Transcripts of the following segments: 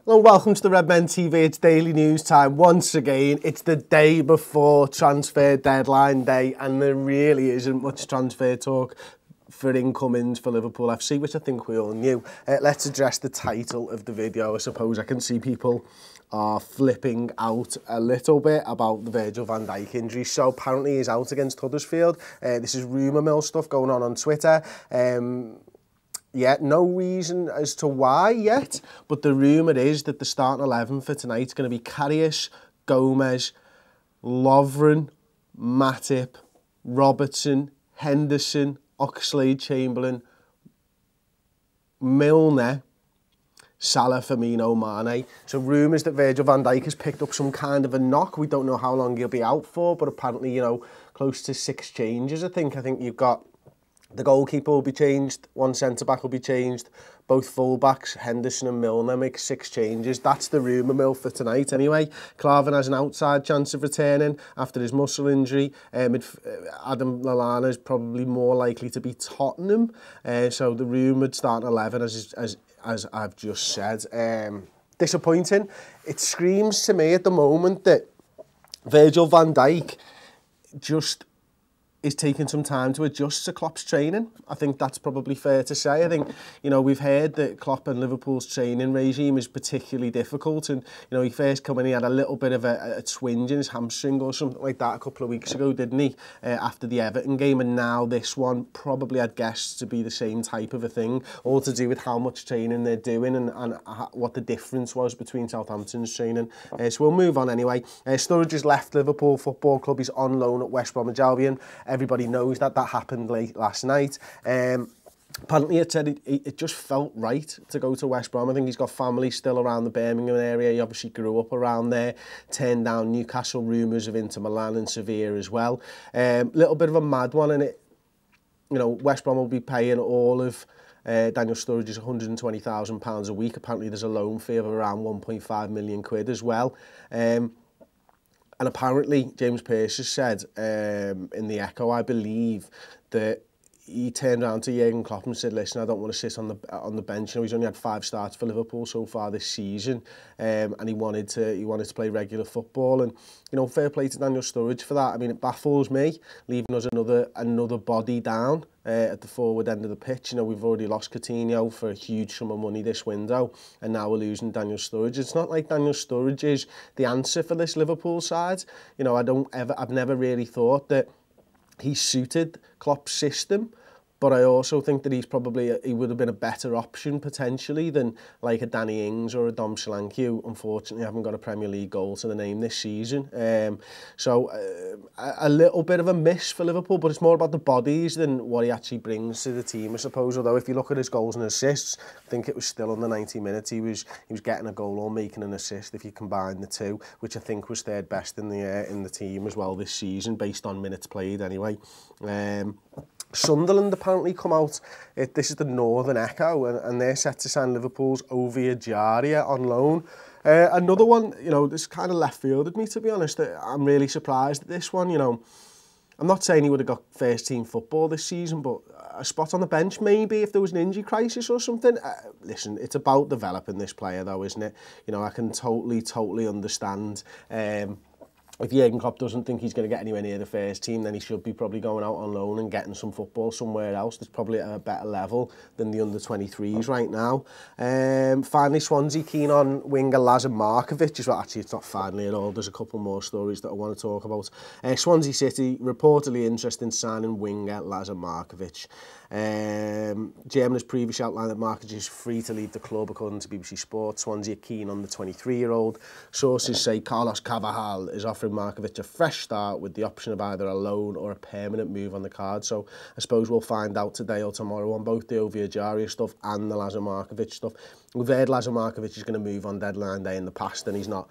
Hello and welcome to the Redmen TV. It's daily news time once again. It's the day before transfer deadline day and there really isn't much transfer talk for incomings for Liverpool FC, which I think we all knew. Let's address the title of the video. I suppose I can see people are flipping out a little bit about the Virgil van Dijk injury. So apparently he's out against Huddersfield. This is rumour mill stuff going on Twitter. Yeah, no reason as to why yet, but the rumour is that the starting 11 for tonight is going to be Karius, Gomez, Lovren, Matip, Robertson, Henderson, Oxlade-Chamberlain, Milner, Salah, Firmino, Mane. So rumours that Virgil van Dijk has picked up some kind of a knock. We don't know how long he'll be out for, but apparently, you know, close to 6 changes, I think. I think you've got the goalkeeper will be changed, one centre-back will be changed, both full-backs, Henderson and Milner, make 6 changes. That's the rumour mill for tonight anyway. Klavan has an outside chance of returning after his muscle injury. Adam Lallana is probably more likely to be Tottenham. So the rumoured starting 11, as I've just said. Disappointing. It screams to me at the moment that Virgil van Dijk just is taking some time to adjust to Klopp's training. I think that's probably fair to say. I think, you know, we've heard that Klopp and Liverpool's training regime is particularly difficult, and, you know, he first come in, he had a little bit of a twinge in his hamstring or something like that a couple of weeks ago, didn't he, after the Everton game, and now this one probably I'd guess to be the same type of a thing, all to do with how much training they're doing and what the difference was between Southampton's training. So we'll move on anyway. Surridge has left Liverpool Football Club. He's on loan at West Bromwich Albion. Everybody knows that happened late last night. Apparently it said it just felt right to go to West Brom. I think he's got family still around the Birmingham area. He obviously grew up around there, turned down Newcastle, rumours of Inter Milan and Sevilla as well. Little bit of a mad one, and it, you know, West Brom will be paying all of Daniel Sturridge's £120,000 a week. Apparently there's a loan fee of around 1.5 million quid as well. And apparently, James Pearce has said in the Echo, I believe, that he turned around to Jurgen Klopp and said, listen, I don't want to sit on the bench. You know, he's only had 5 starts for Liverpool so far this season, and he wanted to play regular football. And, you know, fair play to Daniel Sturridge for that. I mean, it baffles me, leaving us another body down at the forward end of the pitch. You know, we've already lost Coutinho for a huge sum of money this window, and now we're losing Daniel Sturridge. It's not like Daniel Sturridge is the answer for this Liverpool side. You know, I've never really thought that he suited Klopp's system, but I also think that he would have been a better option potentially than like a Danny Ings or a Dom Solanke, who unfortunately haven't got a Premier League goal to the name this season. So a little bit of a miss for Liverpool, but it's more about the bodies than what he actually brings to the team, I suppose. Although if you look at his goals and assists, I think it was still under 90 minutes. He was getting a goal or making an assist if you combine the two, which I think was 3rd best in the team as well this season, based on minutes played anyway. Sunderland apparently come out, this is the Northern Echo, and they're set to sign Liverpool's Ejaria on loan. Another one, you know, this kind of left fielded me, to be honest. I'm really surprised at this one. You know, I'm not saying he would have got first team football this season, but a spot on the bench maybe if there was an injury crisis or something. Listen, it's about developing this player though, isn't it? You know, I can totally understand if Jurgen Klopp doesn't think he's going to get anywhere near the first team, then he should be probably going out on loan and getting some football somewhere else. There's probably at a better level than the under-23s right now. Finally, Swansea keen on winger Lazar Markovic. Well, actually, it's not finally at all. There's a couple more stories that I want to talk about. Swansea City reportedly interested in signing winger Lazar Markovic. German has previously outlined that Markovic is free to leave the club, according to BBC Sport. Swansea are keen on the 23-year-old. Sources say Carlos Carvajal is offering Markovic a fresh start with the option of either a loan or a permanent move on the card. So I suppose we'll find out today or tomorrow on both the Ejaria stuff and the Lazar Markovic stuff. We've heard Lazar Markovic is going to move on deadline day in the past, and he's not.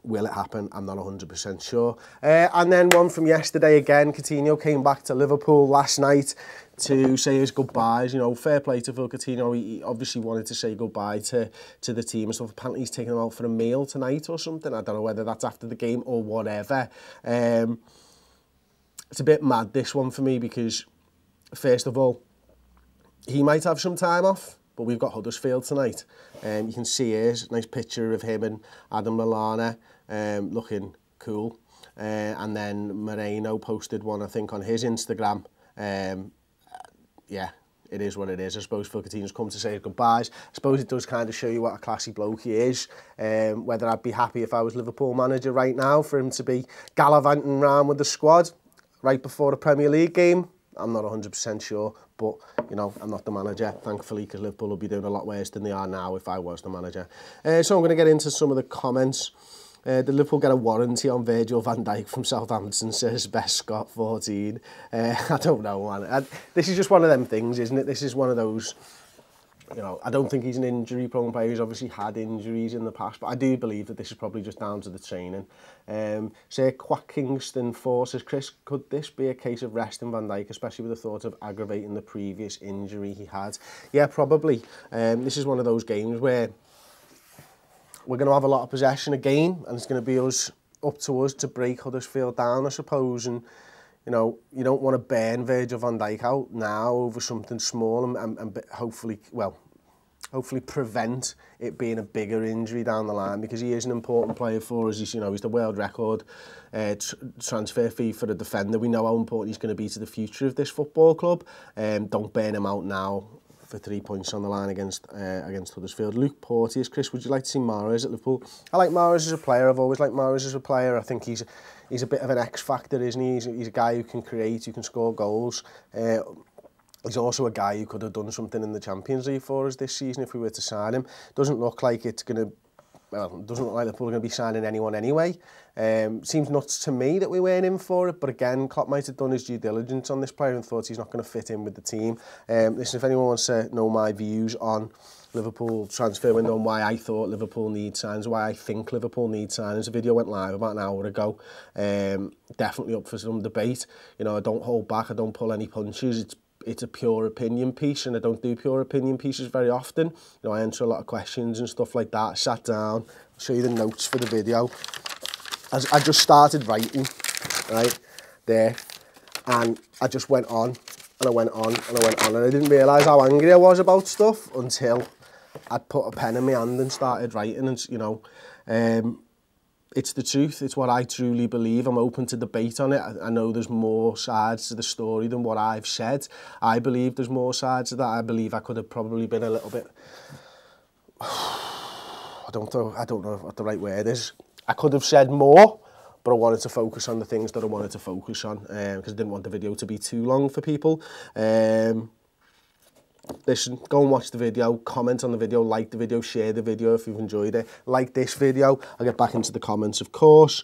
Will it happen? I'm not 100% sure. And then one from yesterday again, Coutinho came back to Liverpool last night to say his goodbyes. You know, fair play to Phil Coutinho. He obviously wanted to say goodbye to the team and stuff. Apparently he's taking them out for a meal tonight or something. I don't know whether that's after the game or whatever. It's a bit mad, this one, for me, because first of all, he might have some time off. but we've got Huddersfield tonight. You can see here's a nice picture of him and Adam Lallana looking cool. And then Moreno posted one, I think, on his Instagram. Yeah, it is what it is. I suppose Phil Coutinho's come to say his goodbyes. I suppose it does kind of show you what a classy bloke he is. Whether I'd be happy if I was Liverpool manager right now for him to be gallivanting around with the squad right before the Premier League game, I'm not 100% sure. But, you know, I'm not the manager, thankfully, because Liverpool will be doing a lot worse than they are now if I was the manager. So I'm going to get into some of the comments. Did Liverpool get a warranty on Virgil van Dijk from Southampton, says Best Scott 14. I don't know, man. This is just one of them things, isn't it? This is one of those, you know, I don't think he's an injury-prone player. He's obviously had injuries in the past, but I do believe that this is probably just down to the training. Say Quack Kingston 4 says, Chris, could this be a case of resting Van Dijk, especially with the thought of aggravating the previous injury he had? Yeah, probably. This is one of those games where we're going to have a lot of possession again, and it's going to be up to us to break Huddersfield down, I suppose. And, you know, you don't want to burn Virgil van Dijk out now over something small and hopefully prevent it being a bigger injury down the line, because he is an important player for us. He's, you know, he's the world record transfer fee for a defender. We know how important he's going to be to the future of this football club. Don't burn him out now for 3 points on the line against Huddersfield. Luke Porteous, Chris, would you like to see Mahrez at Liverpool? I like Mahrez as a player. I've always liked Mahrez as a player. I think he's a bit of an X factor, isn't he? He's a guy who can create, who can score goals. He's also a guy who could have done something in the Champions League for us this season if we were to sign him. Doesn't look like it's going to. Well, it doesn't look like Liverpool are going to be signing anyone anyway. Seems nuts to me that we weren't in for it, but again, Klopp might have done his due diligence on this player and thought he's not going to fit in with the team. Listen, if anyone wants to know my views on Liverpool transfer window and why I thought Liverpool need signs, why I think Liverpool need signings, the video went live about an hour ago. Definitely up for some debate. You know, I don't hold back, I don't pull any punches. It's a pure opinion piece, and I don't do pure opinion pieces very often. You know, I answer a lot of questions and stuff like that. I sat down, I'll show you the notes for the video. As I just started writing, right, there, and I just went on, and I went on, and I went on, and I didn't realise how angry I was about stuff until I'd put a pen in my hand and started writing, and, you know, it's the truth. It's what I truly believe. I'm open to debate on it. I know there's more sides to the story than what I've said. I believe there's more sides to that. I believe I could have probably been a little bit... I don't know what the right word is. I could have said more, but I wanted to focus on the things that I wanted to focus on because I didn't want the video to be too long for people. Listen, go and watch the video, comment on the video, like the video, share the video if you've enjoyed it. Like this video. I'll get back into the comments, of course.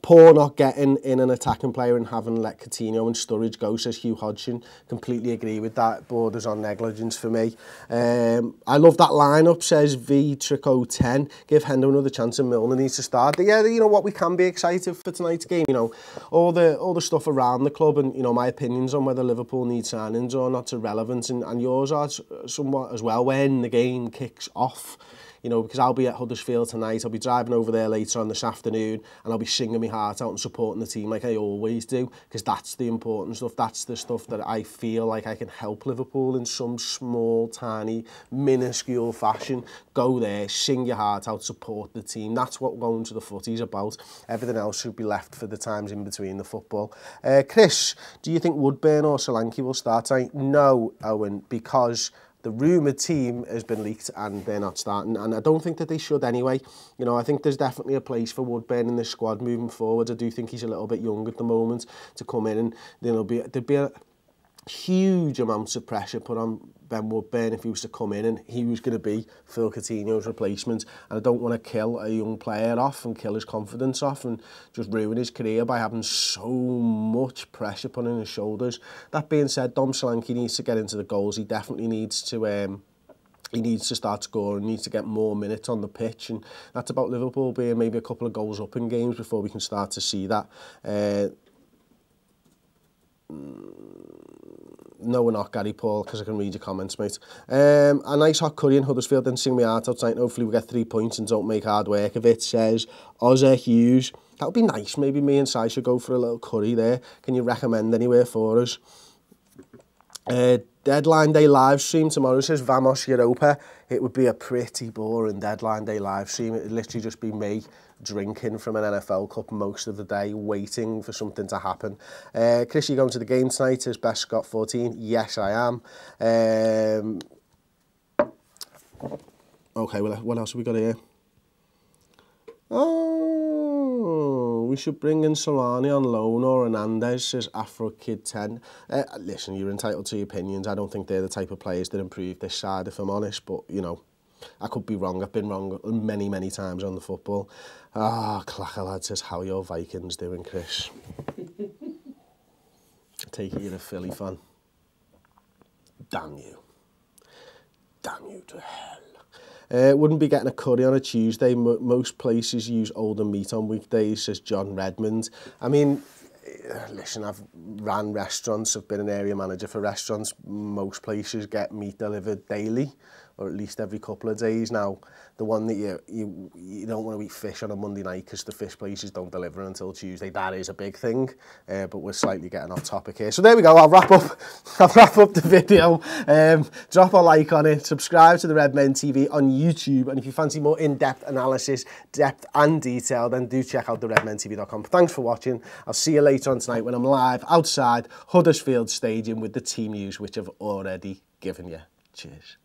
Poor not getting in an attacking player and having let Coutinho and Surridge go, says Hugh Hodgson. Completely agree with that. Borders on negligence for me. I love that lineup, says V Trico 10. Give Hendo another chance and Milner needs to start. Yeah, you know what, we can be excited for tonight's game. You know, all the stuff around the club and, you know, my opinions on whether Liverpool need signings or not are relevant, and yours are somewhat as well when the game kicks off. You know, because I'll be at Huddersfield tonight, I'll be driving over there later on this afternoon, and I'll be singing my heart out and supporting the team like I always do, because that's the important stuff. That's the stuff that I feel like I can help Liverpool in some small, tiny, minuscule fashion. Go there, sing your heart out, support the team. That's what going to the footy's about. Everything else should be left for the times in between the football. Chris, do you think Woodburn or Solanke will start tonight? No, Owen, because the rumoured team has been leaked and they're not starting, and I don't think that they should anyway. You know, I think there's definitely a place for Woodburn in this squad moving forward. I do think he's a little bit young at the moment to come in, and there'd be a huge amounts of pressure put on Ben Woodburn if he was to come in and he was going to be Phil Coutinho's replacement. And I don't want to kill a young player off and kill his confidence off and just ruin his career by having so much pressure put on his shoulders. That being said, Dom Solanke needs to get into the goals. He definitely needs to start scoring, needs to get more minutes on the pitch, and that's about Liverpool being maybe a couple of goals up in games before we can start to see that. No, we're not, Gary Paul, because I can read your comments, mate. A nice hot curry in Huddersfield, then sing me heart out tonight. Hopefully we get 3 points and don't make hard work of it, says Ozzy Hughes. That would be nice. Maybe me and Si should go for a little curry there. Can you recommend anywhere for us? Deadline day live stream tomorrow, says Vamos Europa. It would be a pretty boring deadline day live stream. It would literally just be me drinking from an NFL Cup most of the day, waiting for something to happen. Chris, you going to the game tonight? Is Best Scott 14? Yes, I am. Okay, well, what else have we got here? Oh, we should bring in Solani on loan or Hernandez, says Afro Kid 10. Listen, you're entitled to your opinions. I don't think they're the type of players that improve this side, if I'm honest, but, you know, I could be wrong. I've been wrong many, many times on the football. Clacker lad says, how are your Vikings doing, Chris? Take it you're a Philly fan. Damn you. Damn you to hell. Wouldn't be getting a curry on a Tuesday. Most places use older meat on weekdays, says John Redmond. I mean, listen, I've ran restaurants, I've been an area manager for restaurants. Most places get meat delivered daily, or at least every couple of days. Now, the one that you don't want to eat fish on a Monday night because the fish places don't deliver until Tuesday. That is a big thing, but we're slightly getting off topic here. So there we go. I'll wrap up the video. Drop a like on it. Subscribe to the Redmen TV on YouTube. And if you fancy more in-depth analysis, depth and detail, then do check out the redmentv.com. Thanks for watching. I'll see you later on tonight when I'm live outside Huddersfield Stadium with the team news, which I've already given you. Cheers.